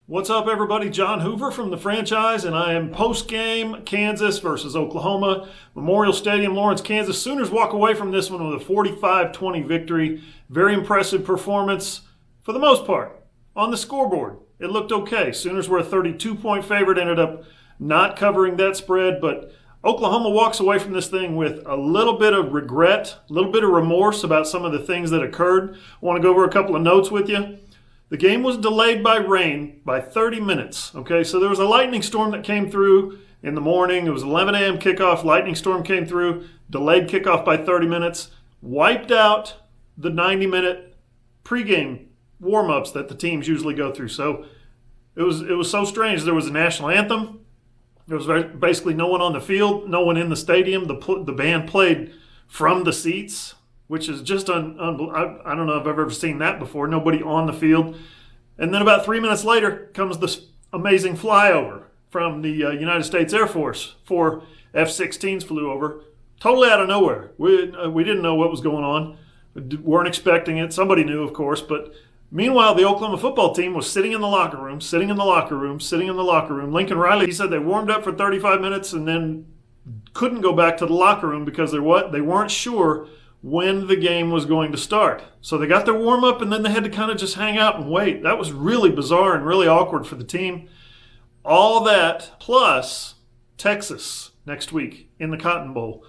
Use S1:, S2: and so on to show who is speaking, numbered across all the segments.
S1: What's up, everybody? John Hoover from the franchise, and I am post-game Kansas versus Oklahoma. Memorial Stadium, Lawrence, Kansas. Sooners walk away from this one with a 45-20 victory. Very impressive performance for the most part. On the scoreboard, it looked okay. Sooners were a 32-point favorite, ended up not covering that spread, but Oklahoma walks away from this thing with a little bit of regret, a little bit of remorse about some of the things that occurred. I want to go over a couple of notes with you. The game was delayed by rain by 30 minutes. Okay, so there was a lightning storm that came through in the morning. It was 11 a.m. kickoff. Lightning storm came through, delayed kickoff by 30 minutes, wiped out the 90-minute pregame warm-ups that the teams usually go through. So it was so strange. There was a national anthem. There was basically no one on the field, no one in the stadium. The band played from the seats, which is just I don't know if I've ever seen that before. Nobody on the field. And then about 3 minutes later comes this amazing flyover from the United States Air Force. 4 F-16s flew over, totally out of nowhere. We didn't know what was going on. We weren't expecting it. Somebody knew, of course. But meanwhile, the Oklahoma football team was sitting in the locker room. Lincoln Riley, he said they warmed up for 35 minutes and then couldn't go back to the locker room because they weren't sure when the game was going to start. So they got their warm-up and then they had to kind of just hang out and wait. That was really bizarre and really awkward for the team. All that plus Texas next week in the Cotton Bowl.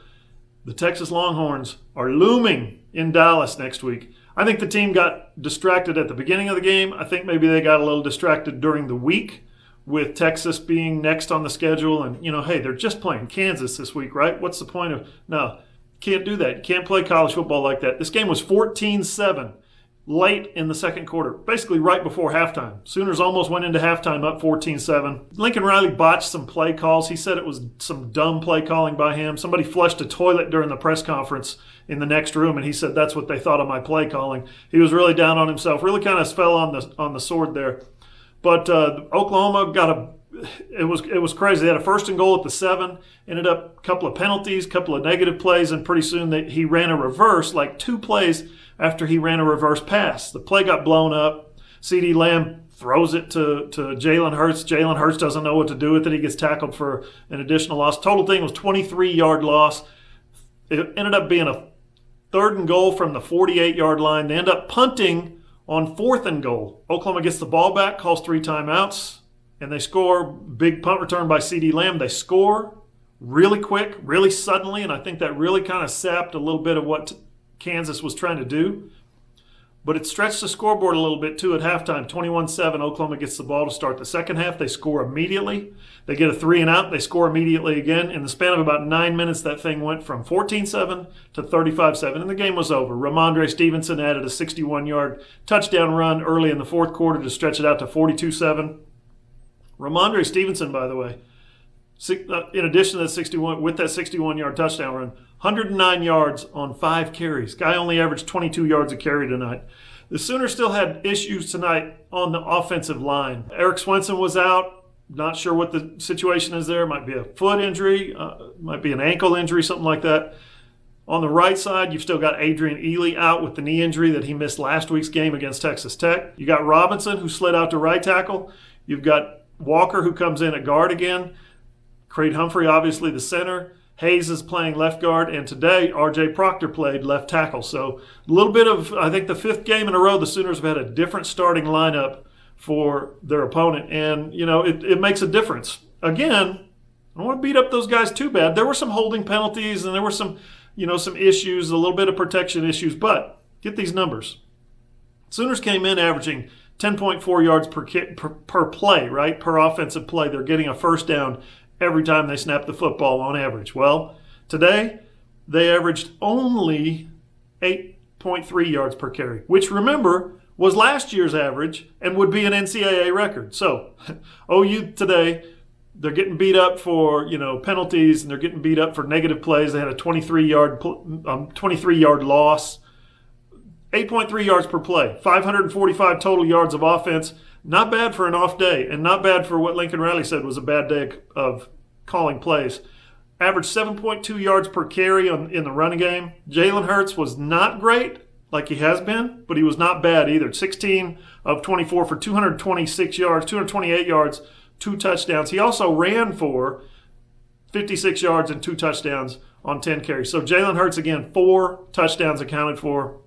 S1: The Texas Longhorns are looming in Dallas next week. I think the team got distracted at the beginning of the game. I think maybe they got a little distracted during the week with Texas being next on the schedule. And, hey, they're just playing Kansas this week, right? What's the point of – no. Can't do that. You can't play college football like that. This game was 14-7 late in the second quarter, basically right before halftime. Sooners almost went into halftime up 14-7. Lincoln Riley botched some play calls. He said it was some dumb play calling by him. Somebody flushed a toilet during the press conference in the next room, and he said that's what they thought of my play calling. He was really down on himself, really kind of fell on the sword there. But Oklahoma got it was crazy. They had a first and goal at the 7, ended up a couple of penalties, couple of negative plays, and pretty soon he ran a reverse, like 2 plays after he ran a reverse pass. The play got blown up. CeeDee Lamb throws it to Jalen Hurts. Jalen Hurts doesn't know what to do with it. He gets tackled for an additional loss. Total thing was 23-yard loss. It ended up being a 3rd and goal from the 48-yard line. They end up punting on 4th and goal. Oklahoma gets the ball back, calls 3 timeouts. And they score. Big punt return by CeeDee Lamb. They score really quick, really suddenly, and I think that really kind of sapped a little bit of what Kansas was trying to do. But it stretched the scoreboard a little bit, too, at halftime. 21-7, Oklahoma gets the ball to start the second half. They score immediately. They get a 3 and out. They score immediately again. In the span of about 9 minutes, that thing went from 14-7 to 35-7, and the game was over. Ramondre Stevenson added a 61-yard touchdown run early in the fourth quarter to stretch it out to 42-7. Ramondre Stevenson, by the way, in addition to that 61-yard touchdown run, 109 yards on 5 carries. Guy only averaged 22 yards a carry tonight. The Sooners still had issues tonight on the offensive line. Eric Swenson was out. Not sure what the situation is there. Might be a foot injury, might be an ankle injury, something like that. On the right side, you've still got Adrian Ealy out with the knee injury that he missed last week's game against Texas Tech. You got Robinson, who slid out to right tackle. You've got Walker, who comes in at guard again. Creed Humphrey, obviously the center. Hayes is playing left guard. And today, R.J. Proctor played left tackle. So a little bit of, I think the 5th game in a row, the Sooners have had a different starting lineup for their opponent. And, it makes a difference. Again, I don't want to beat up those guys too bad. There were some holding penalties and there were some issues, a little bit of protection issues. But get these numbers. Sooners came in averaging 10.4 yards per play, right? Per offensive play. They're getting a first down every time they snap the football on average. Well, today they averaged only 8.3 yards per carry, which, remember, was last year's average and would be an NCAA record. So OU today, they're getting beat up for, penalties, and they're getting beat up for negative plays. They had a 23-yard loss. 8.3 yards per play, 545 total yards of offense. Not bad for an off day, and not bad for what Lincoln Riley said was a bad day of calling plays. Averaged 7.2 yards per carry in the running game. Jalen Hurts was not great, like he has been, but he was not bad either. 16 of 24 for 226 yards, 228 yards, 2 touchdowns. He also ran for 56 yards and 2 touchdowns on 10 carries. So Jalen Hurts, again, 4 touchdowns accounted for.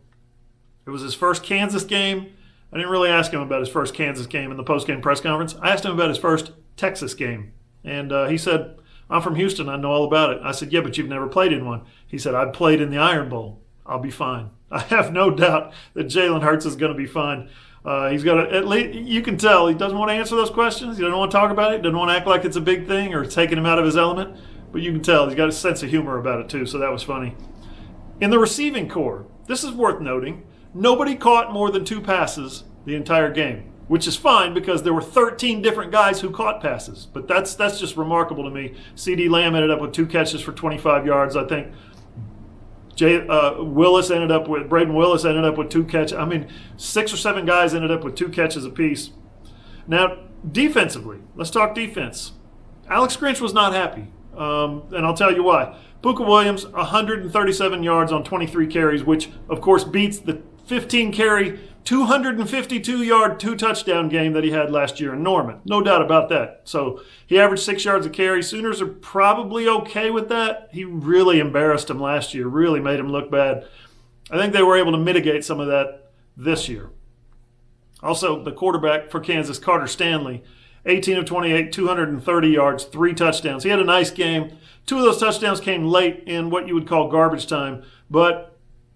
S1: It was his first Kansas game. I didn't really ask him about his first Kansas game in the postgame press conference. I asked him about his first Texas game. And he said, I'm from Houston. I know all about it. I said, yeah, but you've never played in one. He said, I've played in the Iron Bowl. I'll be fine. I have no doubt that Jalen Hurts is going to be fine. He's got to, at least, you can tell he doesn't want to answer those questions. He doesn't want to talk about it. Doesn't want to act like it's a big thing or taking him out of his element. But you can tell he's got a sense of humor about it too, so that was funny. In the receiving corps, this is worth noting, nobody caught more than 2 passes the entire game, which is fine because there were 13 different guys who caught passes. But that's just remarkable to me. CeeDee Lamb ended up with 2 catches for 25 yards. I think Braden Willis ended up with 2 catches. I mean, 6 or 7 guys ended up with 2 catches apiece. Now, defensively, let's talk defense. Alex Grinch was not happy, and I'll tell you why. Puka Williams, 137 yards on 23 carries, which, of course, beats the 15-carry, 252-yard, 2-touchdown game that he had last year in Norman. No doubt about that. So he averaged 6 yards a carry. Sooners are probably okay with that. He really embarrassed him last year, really made him look bad. I think they were able to mitigate some of that this year. Also, the quarterback for Kansas, Carter Stanley, 18 of 28, 230 yards, 3 touchdowns. He had a nice game. 2 of those touchdowns came late in what you would call garbage time, but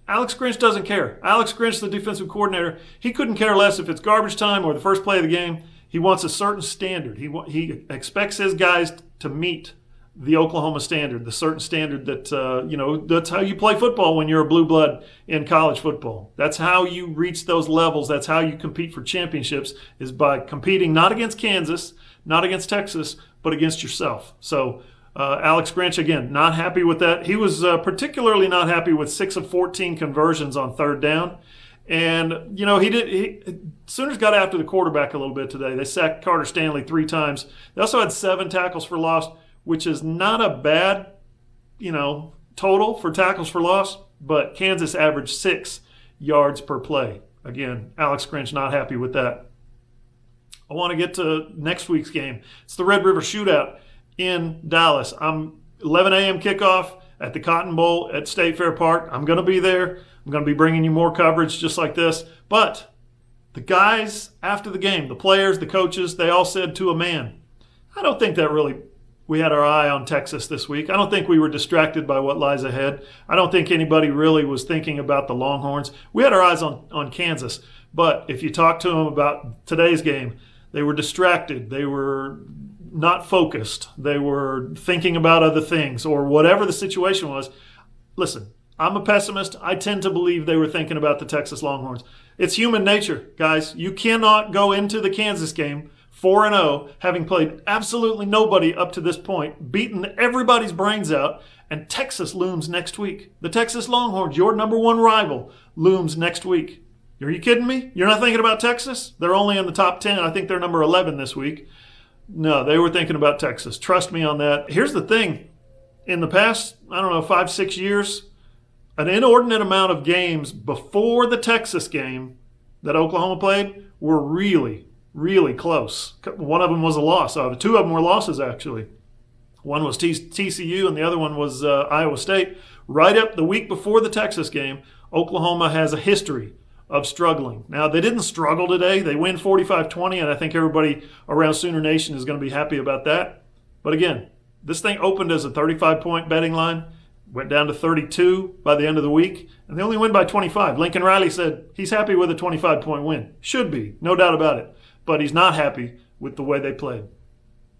S1: Alex Grinch doesn't care. Alex Grinch, the defensive coordinator, he couldn't care less if it's garbage time or the first play of the game. He wants a certain standard. He expects his guys to meet the Oklahoma standard, the certain standard that, that's how you play football when you're a blue blood in college football. That's how you reach those levels. That's how you compete for championships, is by competing not against Kansas, not against Texas, but against yourself. So Alex Grinch, again, not happy with that. He was particularly not happy with 6 of 14 conversions on 3rd down. And, Sooners got after the quarterback a little bit today. They sacked Carter Stanley 3 times. They also had 7 tackles for loss, which is not a bad, total for tackles for loss, but Kansas averaged 6 yards per play. Again, Alex Grinch not happy with that. I want to get to next week's game. It's the Red River Shootout in Dallas. I'm 11 a.m. kickoff at the Cotton Bowl at State Fair Park. I'm going to be there. I'm going to be bringing you more coverage just like this. But the guys after the game, the players, the coaches, they all said to a man, I don't think that really we had our eye on Texas this week. I don't think we were distracted by what lies ahead. I don't think anybody really was thinking about the Longhorns. We had our eyes on Kansas. But if you talk to them about today's game, they were distracted. They were not focused. They were thinking about other things or whatever the situation was. Listen, I'm a pessimist. I tend to believe they were thinking about the Texas Longhorns. It's human nature, guys. You cannot go into the Kansas game 4-0, having played absolutely nobody up to this point, beaten everybody's brains out, and Texas looms next week. The Texas Longhorns, your number 1 rival, looms next week. Are you kidding me? You're not thinking about Texas? They're only in the top 10. I think they're number 11 this week. No, they were thinking about Texas. Trust me on that. Here's the thing. In the past, 5-6 years, an inordinate amount of games before the Texas game that Oklahoma played were really, really close. One of them was a loss. 2 of them were losses, actually. One was TCU and the other one was Iowa State. Right up the week before the Texas game, Oklahoma has a history of struggling. Now, they didn't struggle today. They win 45-20, and I think everybody around Sooner Nation is going to be happy about that. But again, this thing opened as a 35-point betting line, went down to 32 by the end of the week, and they only win by 25. Lincoln Riley said he's happy with a 25-point win. Should be, no doubt about it. But he's not happy with the way they played.